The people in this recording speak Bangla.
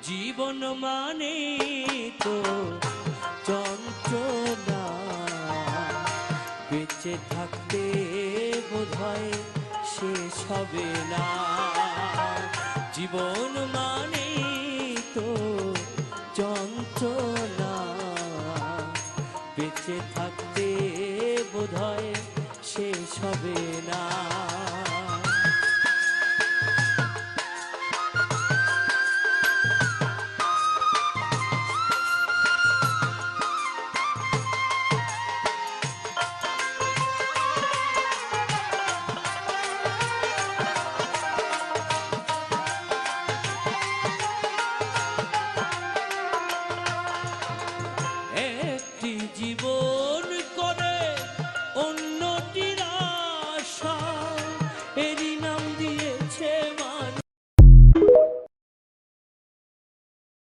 জীবন মানে তো যন্ত্রণা, বেঁচে থাকতে বোধহয় শেষ হবে না। জীবন মানে